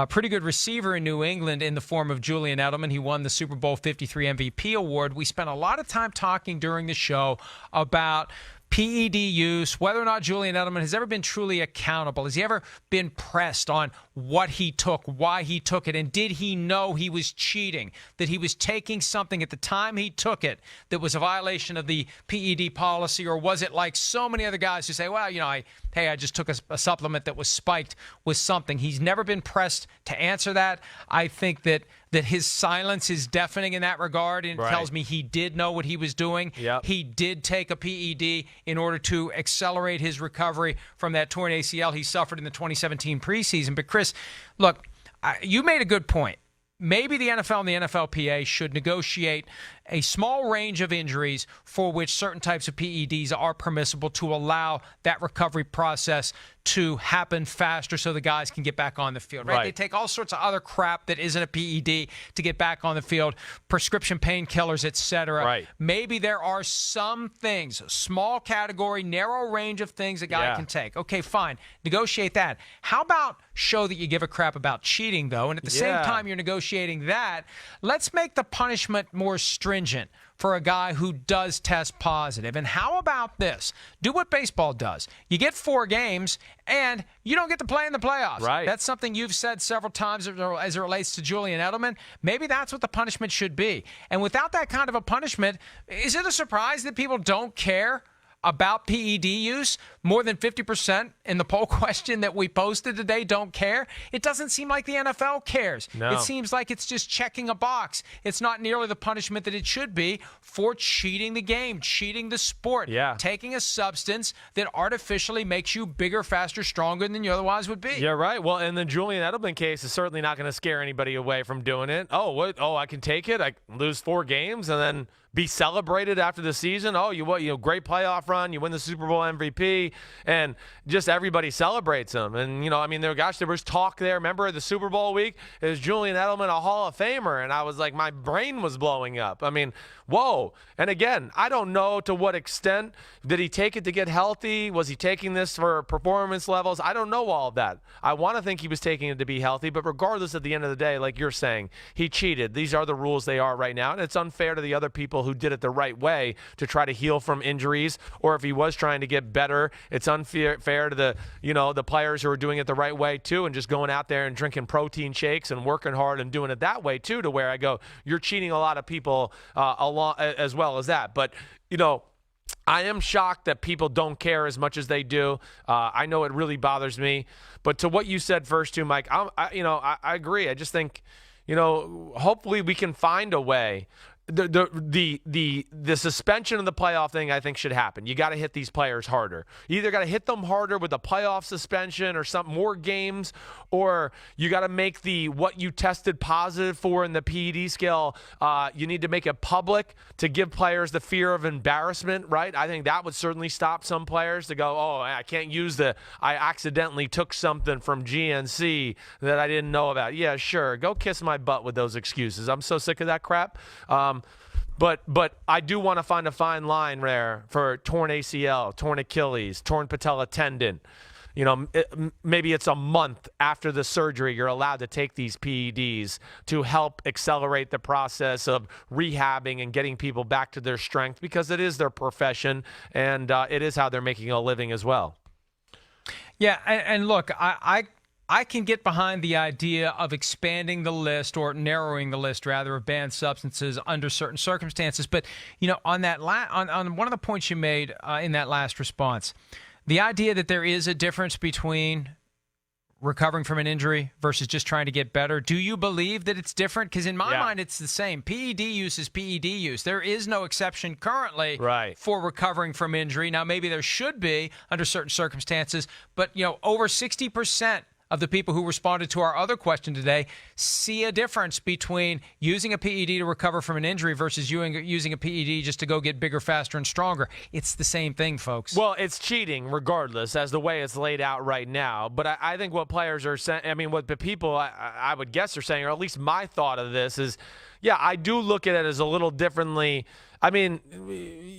pretty good receiver in New England in the form of Julian Edelman. He won the Super Bowl 53 MVP award. We spent a lot of time talking during the show about PED use, whether or not Julian Edelman has ever been truly accountable. Has he ever been pressed on what he took, why he took it, and did he know he was cheating, that he was taking something at the time he took it that was a violation of the PED policy, or was it like so many other guys who say, well, I just took a supplement that was spiked with something. He's never been pressed to answer that. I think that his silence is deafening in that regard, and it tells me he did know what he was doing. Yep. He did take a PED in order to accelerate his recovery from that torn ACL he suffered in the 2017 preseason. But, Chris, look, you made a good point. Maybe the NFL and the NFLPA should negotiate a small range of injuries for which certain types of PEDs are permissible to allow that recovery process to happen faster so the guys can get back on the field. Right? They take all sorts of other crap that isn't a PED to get back on the field, prescription painkillers, etc. Right. Maybe there are some things, small category, narrow range of things a guy can take. Okay, fine. Negotiate that. How about show that you give a crap about cheating, though, and at the same time you're negotiating that, let's make the punishment more stringent for a guy who does test positive. And how about this? Do what baseball does. You get 4 games, and you don't get to play in the playoffs. Right. That's something you've said several times as it relates to Julian Edelman. Maybe that's what the punishment should be. And without that kind of a punishment, is it a surprise that people don't care about PED use? More than 50% in the poll question that we posted today don't care. It doesn't seem like the NFL cares. No. It seems like it's just checking a box. It's not nearly the punishment that it should be for cheating the game, cheating the sport, taking a substance that artificially makes you bigger, faster, stronger than you otherwise would be. Yeah, right. Well, and the Julian Edelman case is certainly not going to scare anybody away from doing it. Oh, what? Oh, I can take it. I lose 4 games and then be celebrated after the season. Oh, great playoff run. You win the Super Bowl MVP, and just everybody celebrates him. And there was talk there. Remember the Super Bowl week? Is Julian Edelman a Hall of Famer? And I was like, my brain was blowing up. I mean, whoa. And again, I don't know to what extent did he take it to get healthy? Was he taking this for performance levels? I don't know all of that. I want to think he was taking it to be healthy, but regardless, at the end of the day, like you're saying, he cheated. These are the rules they are right now, and it's unfair to the other people who did it the right way to try to heal from injuries, or if he was trying to get better, it's unfair to the players who are doing it the right way too, and just going out there and drinking protein shakes and working hard and doing it that way too, to where I go, you're cheating a lot of people along as well as that. But I am shocked that people don't care as much as they do. I know it really bothers me. But to what you said first too, Mike, I agree. I just think, hopefully we can find a way. The suspension of the playoff thing, I think, should happen. You got to hit these players harder. You either got to hit them harder with a playoff suspension or some more games, or you got to make what you tested positive for in the PED scale. You need to make it public to give players the fear of embarrassment, right? I think that would certainly stop some players to go, oh, I can't use I accidentally took something from GNC that I didn't know about. Yeah, sure. Go kiss my butt with those excuses. I'm so sick of that crap. But I do want to find a fine line there for torn ACL, torn Achilles, torn patella tendon. Maybe it's a month after the surgery you're allowed to take these PEDs to help accelerate the process of rehabbing and getting people back to their strength, because it is their profession and it is how they're making a living as well. Yeah, and look, I can get behind the idea of expanding the list, or narrowing the list rather, of banned substances under certain circumstances. But on that on one of the points you made in that last response, the idea that there is a difference between recovering from an injury versus just trying to get better, do you believe that it's different? Because in my mind, it's the same. PED use is PED use. There is no exception currently for recovering from injury. Now, maybe there should be under certain circumstances, but over 60% of the people who responded to our other question today see a difference between using a PED to recover from an injury versus using a PED just to go get bigger, faster, and stronger. It's the same thing, folks. Well, it's cheating regardless, as the way it's laid out right now. But I think what players are saying, what the people I would guess are saying, or at least my thought of this is, yeah, I do look at it as a little differently. I mean,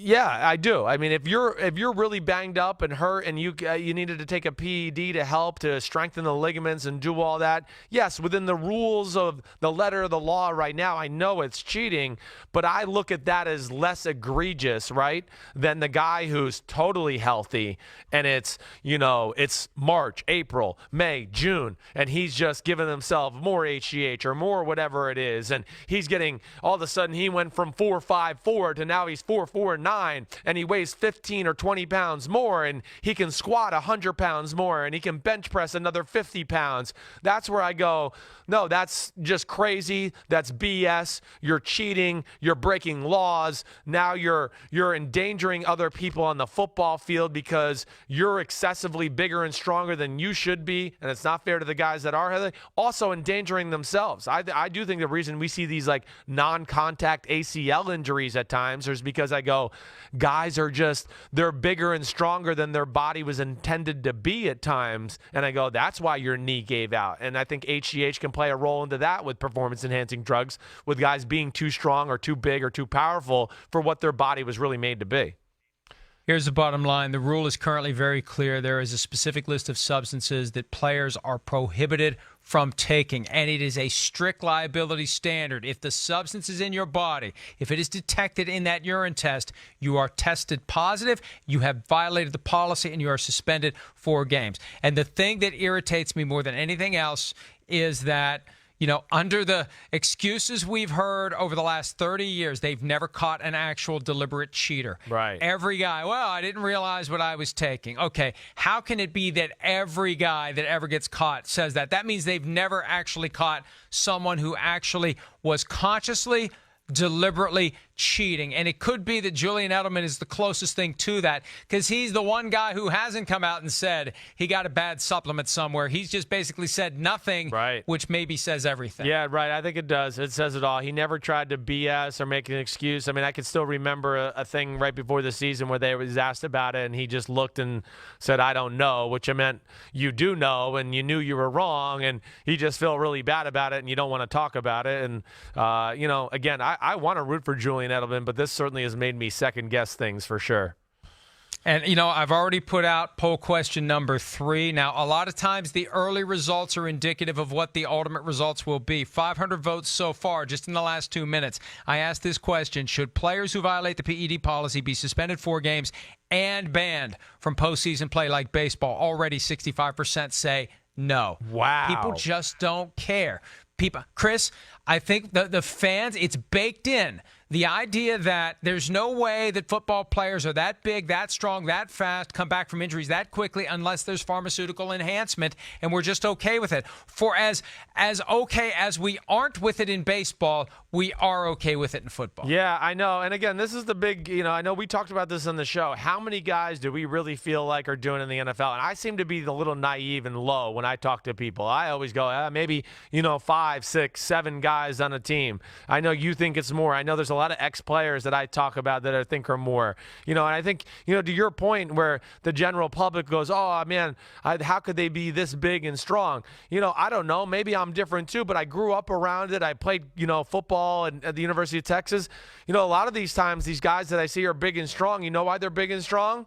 yeah, I do. I mean, if you're really banged up and hurt and you needed to take a PED to help to strengthen the ligaments and do all that, yes, within the rules of the letter of the law right now, I know it's cheating, but I look at that as less egregious, right, than the guy who's totally healthy and it's March, April, May, June, and he's just giving himself more HGH or more whatever it is, and he's getting, all of a sudden he went from 4.54 to now he's 4.49, and he weighs 15 or 20 pounds more, and he can squat 100 pounds more, and he can bench press another 50 pounds. That's where I go, no, that's just crazy. That's BS. You're cheating. You're breaking laws. Now you're endangering other people on the football field because you're excessively bigger and stronger than you should be, and it's not fair to the guys that are also endangering themselves. I do think the reason we see these like non-contact ACL injuries at times is because I go, guys are just, they're bigger and stronger than their body was intended to be at times, and I go, that's why your knee gave out. And I think HGH can play a role into that with performance-enhancing drugs, with guys being too strong or too big or too powerful for what their body was really made to be. Here's the bottom line. The rule is currently very clear. There is a specific list of substances that players are prohibited from taking, and it is a strict liability standard. If the substance is in your body, if it is detected in that urine test, you are tested positive, you have violated the policy, and you are suspended 4 games. And the thing that irritates me more than anything else is that, under the excuses we've heard over the last 30 years, they've never caught an actual deliberate cheater. Right. Every guy, well, I didn't realize what I was taking. Okay, how can it be that every guy that ever gets caught says that? That means they've never actually caught someone who actually was consciously, deliberately cheating. And it could be that Julian Edelman is the closest thing to that, because he's the one guy who hasn't come out and said he got a bad supplement somewhere. He's just basically said nothing, right, which maybe says everything. Yeah, right. I think it does. It says it all. He never tried to BS or make an excuse. I mean, I can still remember a thing right before the season where they was asked about it, and he just looked and said, I don't know, which meant you do know, and you knew you were wrong, and he just felt really bad about it, and you don't want to talk about it. And, again, I want to root for Julian Edelman, but this certainly has made me second-guess things for sure. And, I've already put out poll question number 3. Now, a lot of times the early results are indicative of what the ultimate results will be. 500 votes so far, just in the last 2 minutes. I asked this question: should players who violate the PED policy be suspended 4 games and banned from postseason play like baseball? Already 65% say no. Wow. People just don't care. Chris, I think the fans, it's baked in. The idea that there's no way that football players are that big, that strong, that fast, come back from injuries that quickly unless there's pharmaceutical enhancement, and we're just okay with it. For as okay as we aren't with it in baseball, we are okay with it in football. Yeah, I know. And again, this is the big, I know we talked about this on the show. How many guys do we really feel like are doing in the NFL? And I seem to be a little naive and low when I talk to people. I always go, maybe, 5, 6, 7 guys on a team. I know you think it's more. I know there's a lot of ex-players that I talk about that I think are more. And I think, to your point where the general public goes, oh, man, how could they be this big and strong? I don't know. Maybe I'm different too, but I grew up around it. I played, football at the University of Texas. A lot of these times, these guys that I see are big and strong. You know why they're big and strong?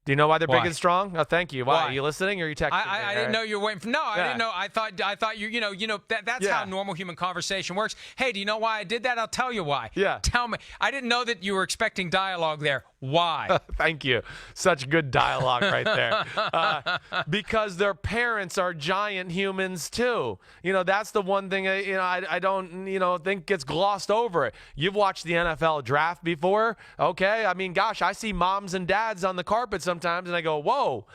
Do you know why they're big and strong? Oh, thank you. Why? Are you listening or are you texting? I didn't know you were waiting for. No, I didn't know. I thought you. That's how normal human conversation works. Hey, do you know why I did that? I'll tell you why. Yeah. Tell me. I didn't know that you were expecting dialogue there. Why? Thank you. Such good dialogue right there. Because their parents are giant humans too. That's the one thing I don't think gets glossed over. You've watched the NFL draft before, okay? I mean, gosh, I see moms and dads on the carpet sometimes, and I go, whoa.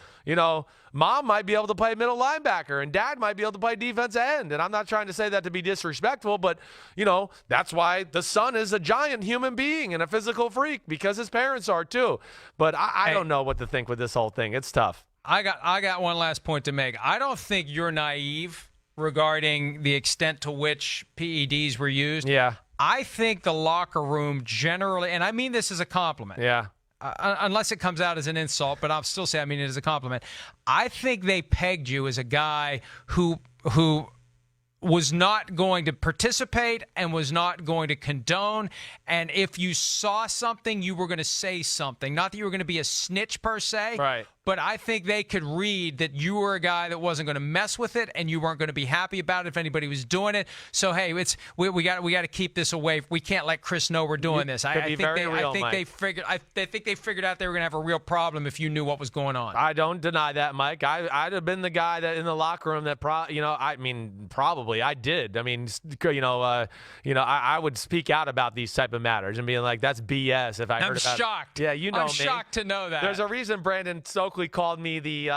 Mom might be able to play middle linebacker and dad might be able to play defensive end. And I'm not trying to say that to be disrespectful, but, that's why the son is a giant human being and a physical freak, because his parents are too. But I don't know what to think with this whole thing. It's tough. I got one last point to make. I don't think you're naive regarding the extent to which PEDs were used. Yeah. I think the locker room generally, and I mean this as a compliment. Yeah. Unless it comes out as an insult, but I'll still say I mean it as a compliment. I think they pegged you as a guy who was not going to participate and was not going to condone. And if you saw something, you were going to say something. Not that you were going to be a snitch per se, right? But I think they could read that you were a guy that wasn't going to mess with it, and you weren't going to be happy about it if anybody was doing it. So hey, we got to keep this away. We can't let Chris know we're doing this. I think they figured out they were going to have a real problem if you knew what was going on. I don't deny that, Mike. I'd have been the guy that in the locker room that probably I did. I mean, I would speak out about these type of matters and being like, that's BS. If I heard about I'm shocked. Yeah, you know me. I'm shocked to know that. There's a reason Brandon Stokely called me the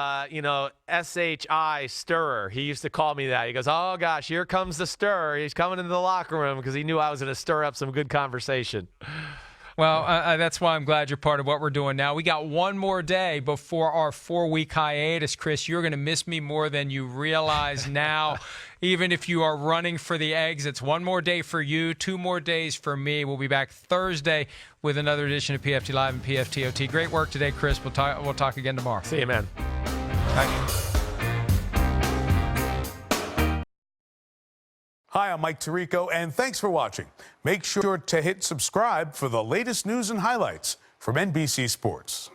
SHI stirrer. He used to call me that. He goes, oh gosh, here comes the stir. He's coming into the locker room because he knew I was going to stir up some good conversation. Well, that's why I'm glad you're part of what we're doing now. We got one more day before our 4-week hiatus, Chris. You're going to miss me more than you realize now. Even if you are running for the eggs, it's one more day for you, 2 more days for me. We'll be back Thursday with another edition of PFT Live and PFT OT. Great work today, Chris. We'll talk again tomorrow. See you, man. Hi, I'm Mike Tirico, and thanks for watching. Make sure to hit subscribe for the latest news and highlights from NBC Sports.